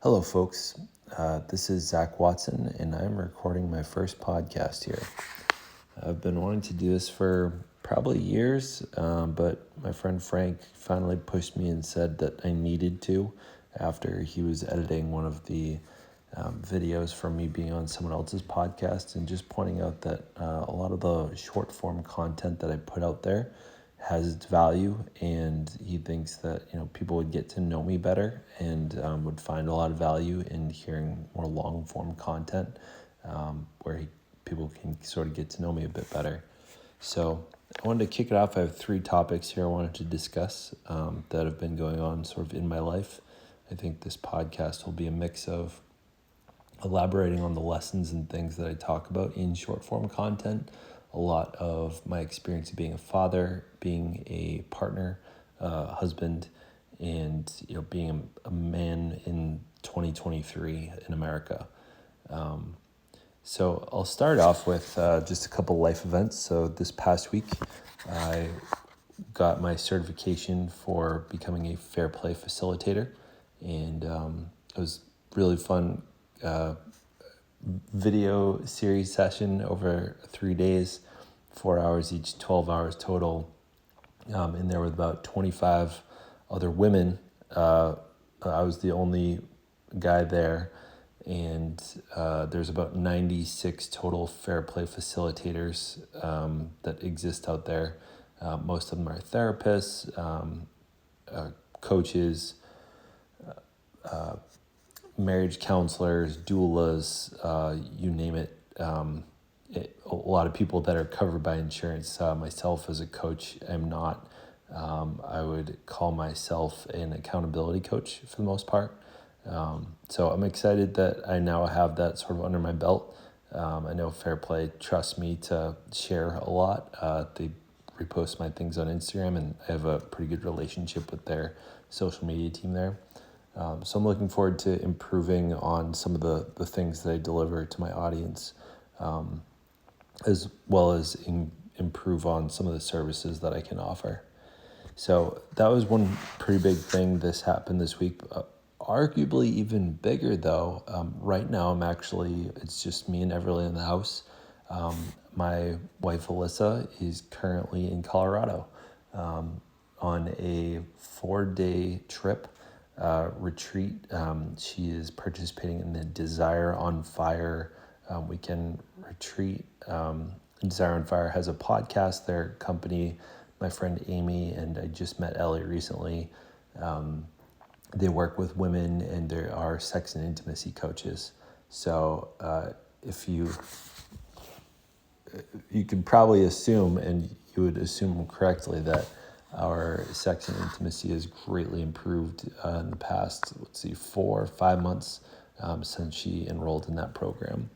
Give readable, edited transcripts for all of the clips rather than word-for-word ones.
Hello, folks. This is Zach Watson, and I'm recording my first podcast here. I've been wanting to do this for probably years, but my friend Frank finally pushed me and said that I needed to after he was editing one of the videos from me being on someone else's podcast and just pointing out that a lot of the short form content that I put out there has its value, and he thinks that people would get to know me better and would find a lot of value in hearing more long form content where people can sort of get to know me a bit better. So I wanted to kick it off. I have 3 topics here I wanted to discuss that have been going on sort of in my life. I think this podcast will be a mix of elaborating on the lessons and things that I talk about in short form content, a lot of my experience of being a father, being a partner, husband, and being a man in 2023 in America. So I'll start off with just a couple life events. So this past week, I got my certification for becoming a fair play facilitator, and it was really fun video series session over 3 days, 4 hours each, 12 hours total. And there were about 25 other women. I was the only guy there, and there's about 96 total fair play facilitators that exist out there. Most of them are therapists, coaches, marriage counselors, doulas, you name it. A lot of people that are covered by insurance. Myself as a coach, I'm not. I would call myself an accountability coach for the most part. So I'm excited that I now have that sort of under my belt. I know Fair Play trusts me to share a lot. They repost my things on Instagram, and I have a pretty good relationship with their social media team there. So I'm looking forward to improving on some of the things that I deliver to my audience, as well as improve on some of the services that I can offer. So that was one pretty big thing this happened this week. Arguably even bigger though, right now it's just me and Everly in the house. My wife Alyssa is currently in Colorado on a 4-day trip. Retreat. She is participating in the Desire on Fire weekend retreat. Desire on Fire has a podcast. Their company, my friend Amy, and I just met Ellie recently. They work with women, and they are sex and intimacy coaches. So if you could probably assume, and you would assume correctly, that our sex and intimacy has greatly improved in the past, 4 or 5 months since she enrolled in that program.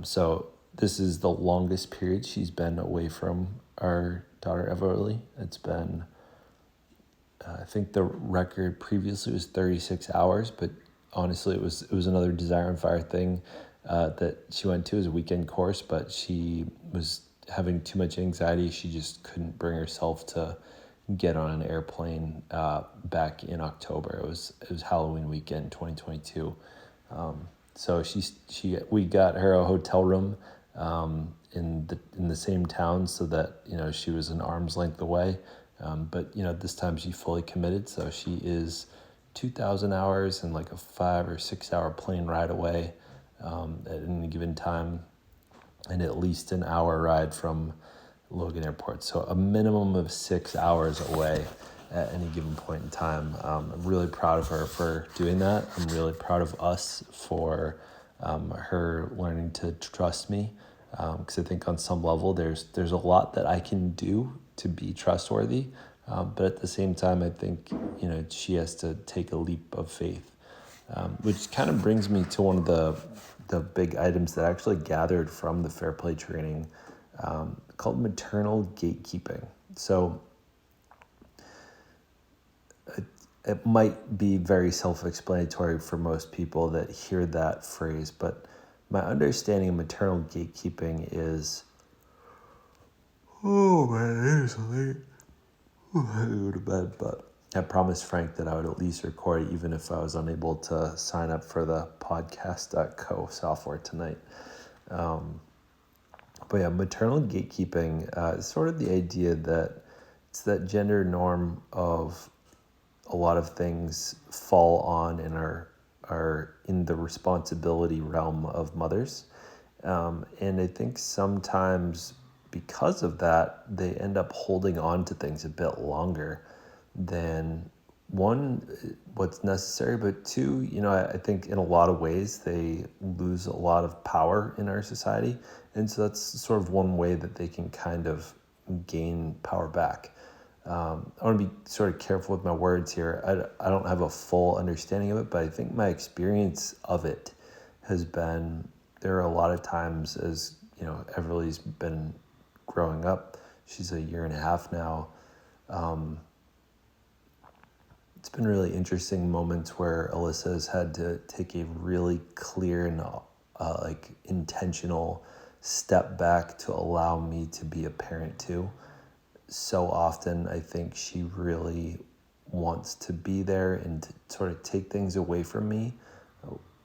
So this is the longest period she's been away from our daughter Everly. It's been, I think the record previously was 36 hours, but honestly it was another Desire on Fire thing that she went to as a weekend course, but she was having too much anxiety. She just couldn't bring herself to get on an airplane back in October. It was Halloween weekend 2022. So we got her a hotel room in the same town so that she was an arm's length away. But this time she fully committed, so she is 2,000 hours and like a 5 or 6 hour plane ride away at any given time, and at least an hour ride from Logan Airport. So a minimum of 6 hours away at any given point in time. I'm really proud of her for doing that. I'm really proud of us for her learning to trust me, because I think on some level there's a lot that I can do to be trustworthy, but at the same time I think she has to take a leap of faith, which kind of brings me to one of the big items that I actually gathered from the Fair Play training, called Maternal Gatekeeping. So it might be very self-explanatory for most people that hear that phrase, but my understanding of maternal gatekeeping is, oh man, it's late. I go to bed, but I promised Frank that I would at least record it, even if I was unable to sign up for the podcast.co software tonight. But yeah, maternal gatekeeping is sort of the idea that it's that gender norm of a lot of things fall on and are in the responsibility realm of mothers. And I think sometimes because of that, they end up holding on to things a bit longer than one, what's necessary, but two, I think in a lot of ways they lose a lot of power in our society. And so that's sort of one way that they can kind of gain power back. I want to be sort of careful with my words here. I don't have a full understanding of it, but I think my experience of it has been, there are a lot of times as, Everly's been growing up. She's a year and a half now. It's been really interesting moments where Alyssa has had to take a really clear and intentional step back to allow me to be a parent too. So often I think she really wants to be there and to sort of take things away from me.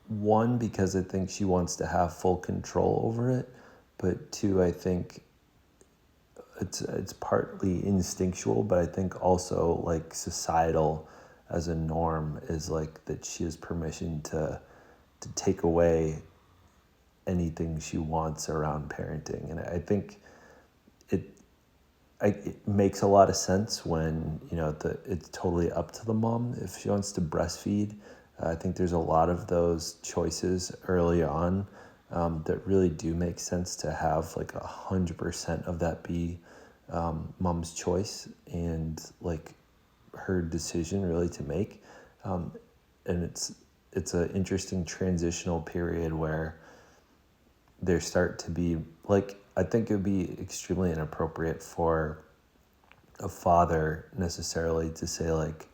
One, because I think she wants to have full control over it, but two, I think it's partly instinctual, but I think also like societal as a norm is like that she has permission to take away anything she wants around parenting. And I think it makes a lot of sense when, it's totally up to the mom. If she wants to breastfeed, I think there's a lot of those choices early on that really do make sense to have like 100% of that be mom's choice and like her decision really to make. And it's an interesting transitional period where there start to be like, I think it would be extremely inappropriate for a father necessarily to say like,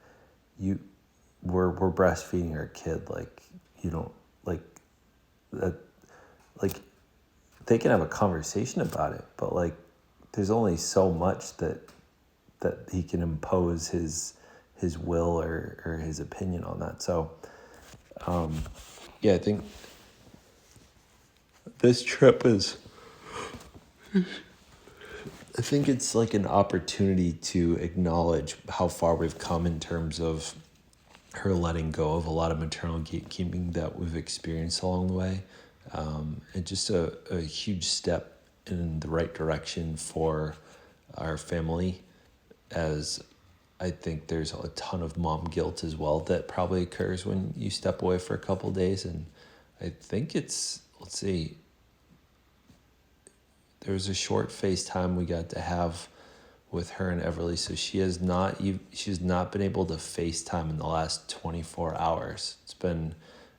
we're breastfeeding our kid, like you don't like that, like they can have a conversation about it, but like there's only so much that he can impose his will or his opinion on that. So I think this trip is, I think it's like an opportunity to acknowledge how far we've come in terms of her letting go of a lot of maternal gatekeeping that we've experienced along the way. And just a huge step in the right direction for our family, as I think there's a ton of mom guilt as well that probably occurs when you step away for a couple of days. And I think it's, let's see, there was a short FaceTime we got to have with her and Everly. So she's not been able to FaceTime in the last 24 hours.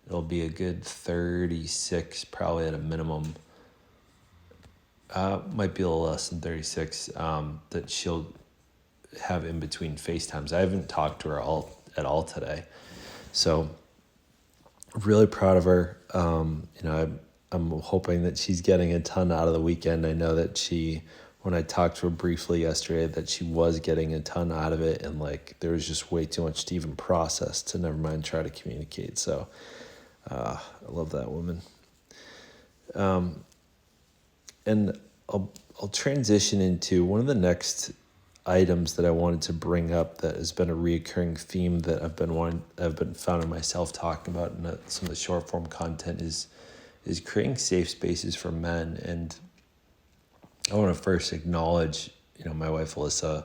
It'll be a good 36, probably at a minimum. Might be a little less than 36, that she'll have in between FaceTimes. I haven't talked to her at all today. So really proud of her. I'm hoping that she's getting a ton out of the weekend. I know that when I talked to her briefly yesterday, that she was getting a ton out of it, and like there was just way too much to even process, to never mind try to communicate. So I love that woman. And I'll transition into one of the next items that I wanted to bring up that has been a reoccurring theme that I've been finding myself talking about in some of the short form content is creating safe spaces for men. And I want to first acknowledge, my wife Alyssa.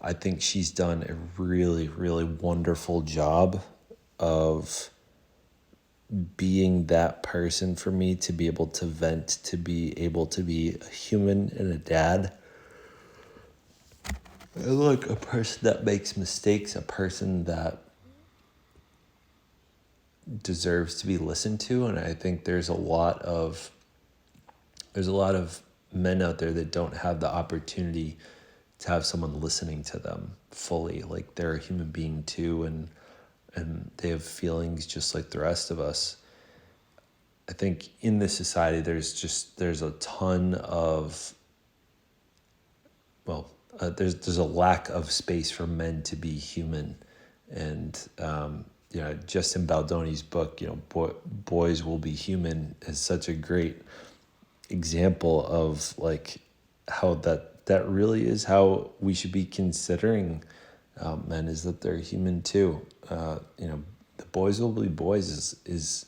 I think she's done a really, really wonderful job of being that person for me to be able to vent, to be able to be a human and a dad. And like a person that makes mistakes, a person that deserves to be listened to. And I think there's a lot of men out there that don't have the opportunity to have someone listening to them fully. Like they're a human being too, and they have feelings just like the rest of us. I think in this society, there's a ton of, there's a lack of space for men to be human, and Justin Baldoni's book, Boys Will Be Human, is such a great example of like how that really is how we should be considering men, is that they're human too. The boys will be boys is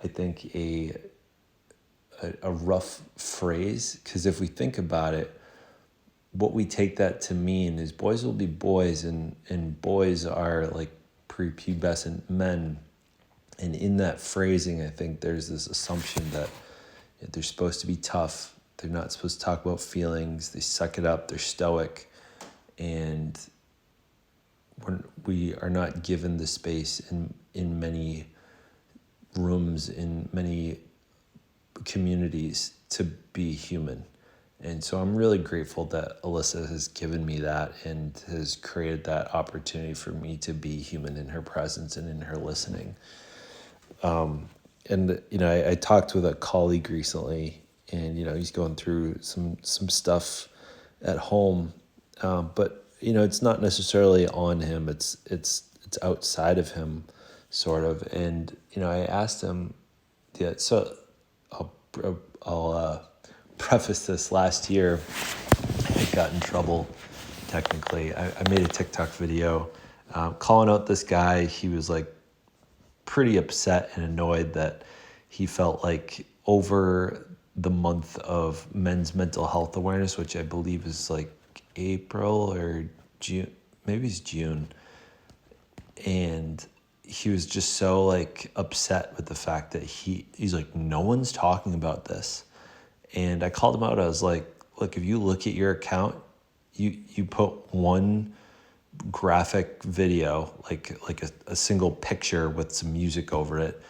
I think a rough phrase, because if we think about it, what we take that to mean is boys will be boys, and boys are like prepubescent men. And in that phrasing, I think there's this assumption that they're supposed to be tough. They're not supposed to talk about feelings. They suck it up. They're stoic. And we are not given the space in many rooms, in many communities, to be human. And so I'm really grateful that Alyssa has given me that and has created that opportunity for me to be human in her presence and in her listening. I talked with a colleague recently, and he's going through some stuff at home, but it's not necessarily on him. It's outside of him, sort of. And I asked him, yeah. So I'll preface this. Last year, I got in trouble. Technically, I made a TikTok video calling out this guy. He was like pretty upset and annoyed that he felt like over the month of men's mental health awareness, which I believe is like April or June, maybe it's June. And he was just so like upset with the fact that he's like, no one's talking about this. And I called him out. I was like, look, if you look at your account, you put one graphic video, like a single picture with some music over it,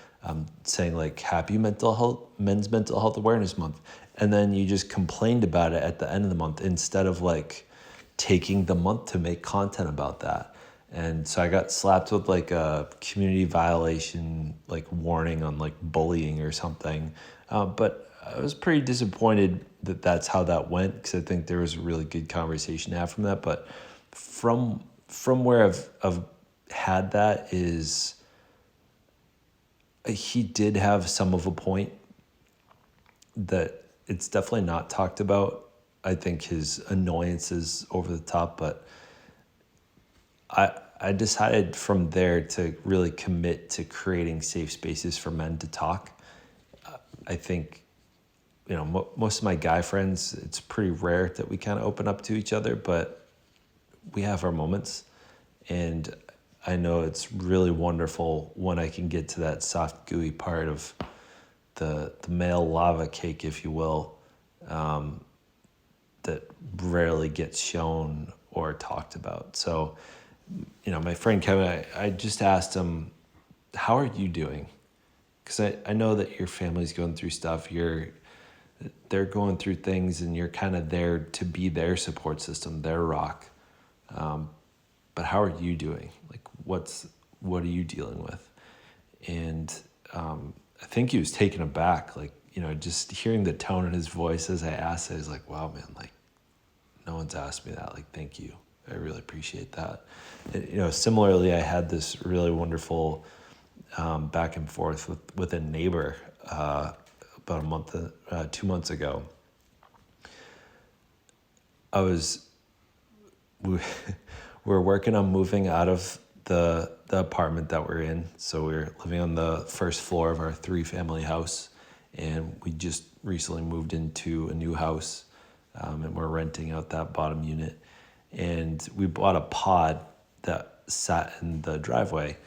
saying like happy men's mental health awareness month. And then you just complained about it at the end of the month instead of like taking the month to make content about that. And so I got slapped with like a community violation, like warning on like bullying or something. But I was pretty disappointed that that's how that went, because I think there was a really good conversation to have from that. But from where I've had that is, he did have some of a point that it's definitely not talked about. I think his annoyance is over the top, but I decided from there to really commit to creating safe spaces for men to talk. I think, most of my guy friends, it's pretty rare that we kind of open up to each other, but we have our moments. And I know it's really wonderful when I can get to that soft, gooey part of the male lava cake, if you will, that rarely gets shown or talked about. So, my friend Kevin, I just asked him, how are you doing? Because I know that your family's going through stuff. They're going through things, and you're kind of there to be their support system, their rock. But how are you doing? Like, what are you dealing with? And I think he was taken aback. Like, just hearing the tone in his voice as I asked it, I was like, wow, man, like, no one's asked me that. Like, thank you. I really appreciate that. And, similarly, I had this really wonderful back and forth with a neighbor about 2 months ago. We were working on moving out of the apartment that we're in. So we're living on the first floor of our 3-family house, and we just recently moved into a new house, and we're renting out that bottom unit. And we bought a pod that sat in the driveway.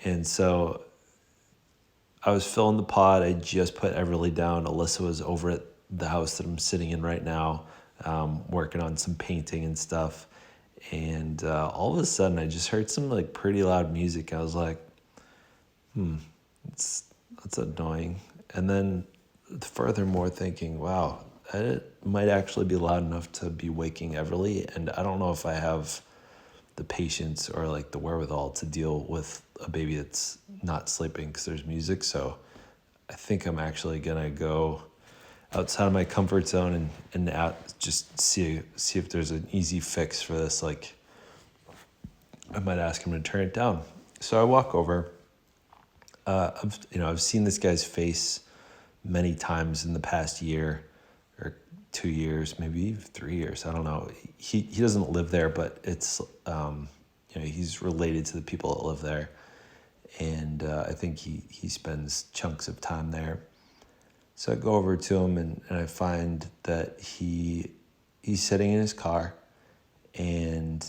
And so I was filling the pod. I just put Everly down. Alyssa was over at the house that I'm sitting in right now, working on some painting and stuff. And all of a sudden, I just heard some like pretty loud music. I was like, that's annoying. And then furthermore thinking, wow, it might actually be loud enough to be waking Everly. And I don't know if I have the patience or like the wherewithal to deal with a baby that's not sleeping because there's music. So I think I'm actually going to go outside of my comfort zone and just see if there's an easy fix for this. Like, I might ask him to turn it down. So I walk over. I've seen this guy's face many times in the past year or 2 years, maybe 3 years. I don't know. He doesn't live there, but it's he's related to the people that live there, and I think he spends chunks of time there. So I go over to him and I find that he's sitting in his car, and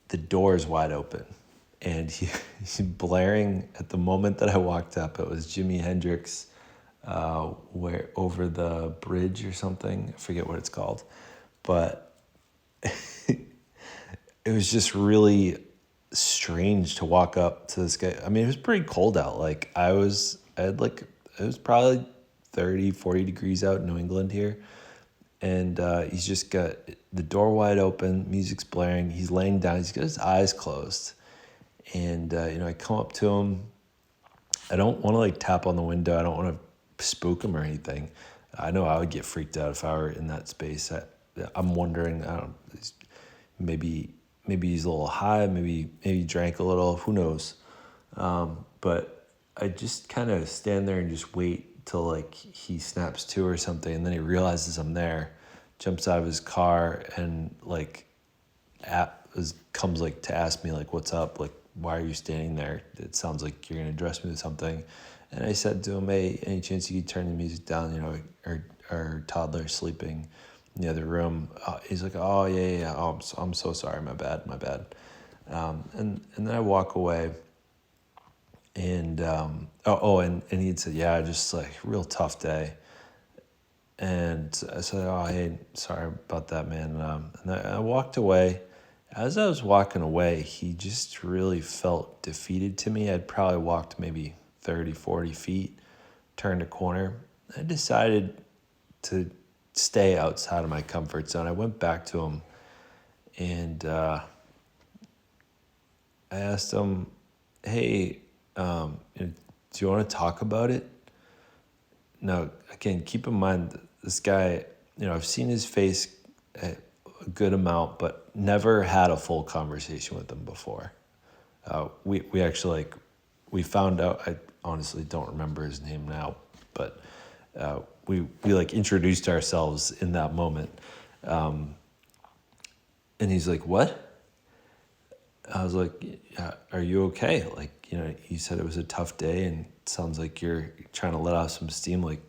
the door is wide open, and he's blaring at the moment that I walked up. It was Jimi Hendrix, where over the bridge or something. I forget what it's called, but it was just really strange to walk up to this guy. I mean, it was pretty cold out. Like it was probably 30, 40 degrees out in New England here. And he's just got the door wide open, music's blaring, he's laying down, he's got his eyes closed. And, I come up to him. I don't want to like tap on the window. I don't want to spook him or anything. I know I would get freaked out if I were in that space. I'm wondering, maybe he's a little high, maybe he drank a little, who knows. But I just kind of stand there and just wait till like he snaps to or something, and then he realizes I'm there, jumps out of his car, and like comes like to ask me like, what's up, like why are you standing there? It sounds like you're gonna address me with something. And I said to him, hey, any chance you could turn the music down? Our toddler's sleeping in the other room. He's like, oh yeah. Oh, I'm so sorry, my bad. And then I walk away. And and he had said, yeah, just like real tough day. And I said, oh, hey, sorry about that, man. And I walked away. As I was walking away, he just really felt defeated to me. I'd probably walked maybe 30, 40 feet, turned a corner. I decided to stay outside of my comfort zone. I went back to him, and I asked him, hey, do you want to talk about it? Now, again, keep in mind, this guy, I've seen his face a good amount, but never had a full conversation with him before. We actually, we found out, I honestly don't remember his name now, but we introduced ourselves in that moment. And he's like, what? I was like, are you okay? Like, you said it was a tough day, and it sounds like you're trying to let off some steam. Like,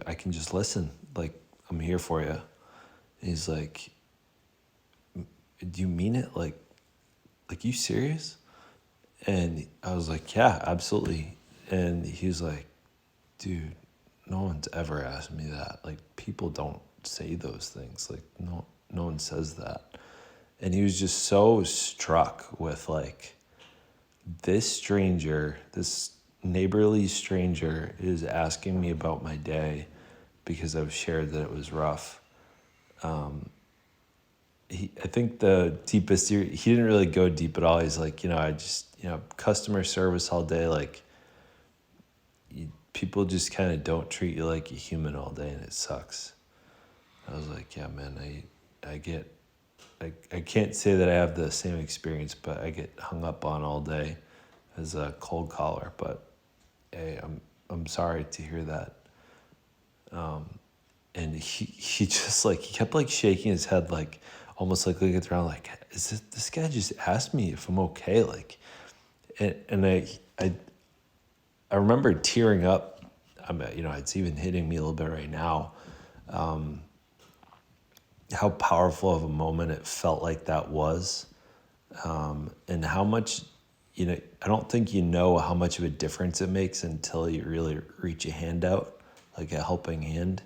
I can just listen. Like, I'm here for you. And he's like, do you mean it? Like you serious? And I was like, yeah, absolutely. And he was like, dude, no one's ever asked me that. Like, people don't say those things. Like, no one says that. And he was just so struck with like, this neighborly stranger is asking me about my day because I've shared that it was rough. I think the deepest, he didn't really go deep at all. He's like, I just, customer service all day. Like, people just kind of don't treat you like a human all day, and it sucks. I was like, yeah, man, I can't say that I have the same experience, but I get hung up on all day as a cold caller. But hey, I'm sorry to hear that. And he just like, he kept like shaking his head, like almost like looking around, like, is this guy just asked me if I'm okay? Like, and I remember tearing up. It's even hitting me a little bit right now. How powerful of a moment it felt like that was, and how much, I don't think how much of a difference it makes until you really reach a hand out, like a helping hand.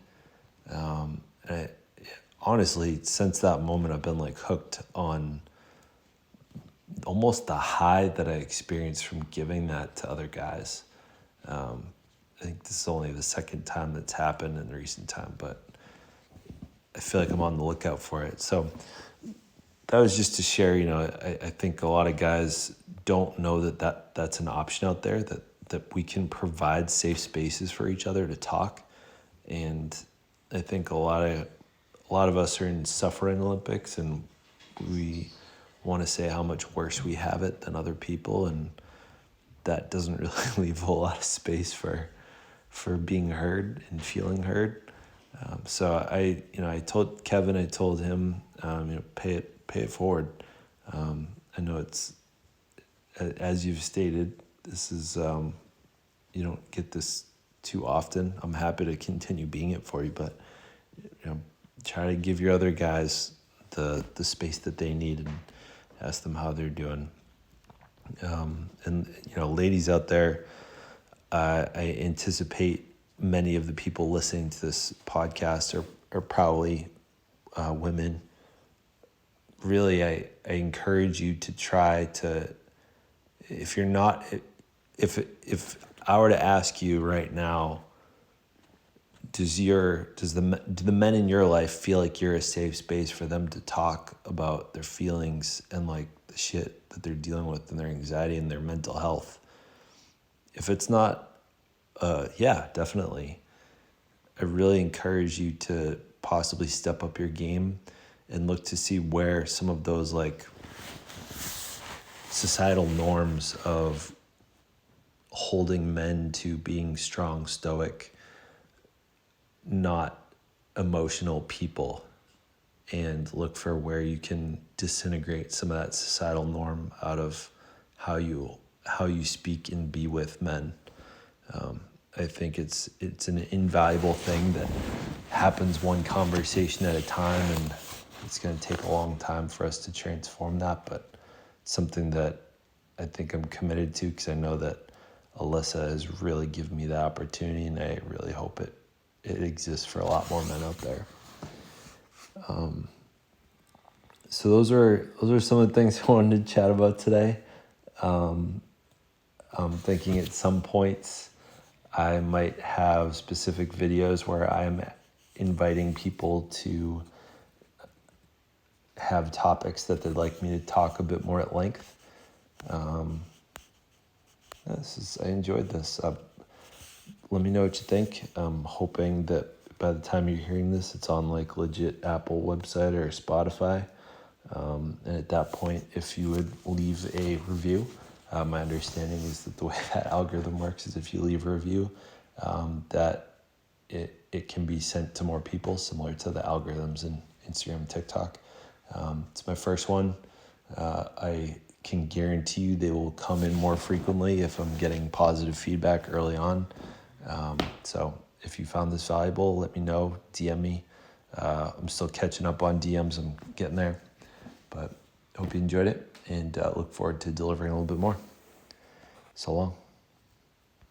Honestly, since that moment, I've been like hooked on almost the high that I experienced from giving that to other guys. I think this is only the second time that's happened in recent time, but I feel like I'm on the lookout for it. So that was just to share, I think a lot of guys don't know that's an option out there, that we can provide safe spaces for each other to talk. And I think a lot of us are in suffering Olympics, and we want to say how much worse we have it than other people, and that doesn't really leave a whole lot of space for being heard and feeling heard. So I told Kevin, I told him, pay it forward. I know it's, as you've stated, this is, you don't get this too often. I'm happy to continue being it for you, but try to give your other guys the space that they need and ask them how they're doing. And ladies out there, I anticipate many of the people listening to this podcast are probably women. Really, I encourage you to try to, if you're not, if I were to ask you right now, do the men in your life feel like you're a safe space for them to talk about their feelings and like the shit that they're dealing with and their anxiety and their mental health? If it's not, yeah, definitely. I really encourage you to possibly step up your game and look to see where some of those like societal norms of holding men to being strong, stoic, not emotional people, and look for where you can disintegrate some of that societal norm out of how you speak and be with men. I think it's an invaluable thing that happens one conversation at a time, and it's going to take a long time for us to transform that, but it's something that I think I'm committed to because I know that Alyssa has really given me the opportunity, and I really hope it exists for a lot more men out there. So those are some of the things I wanted to chat about today. I'm thinking at some points I might have specific videos where I'm inviting people to have topics that they'd like me to talk a bit more at length. I enjoyed this. Let me know what you think. I'm hoping that by the time you're hearing this, it's on like legit Apple website or Spotify. And at that point, if you would leave a review, my understanding is that the way that algorithm works is if you leave a review, that it can be sent to more people, similar to the algorithms in Instagram and TikTok. It's my first one. I can guarantee you they will come in more frequently if I'm getting positive feedback early on. So if you found this valuable, let me know, DM me. I'm still catching up on DMs. I'm getting there, but I hope you enjoyed it, and look forward to delivering a little bit more. So long.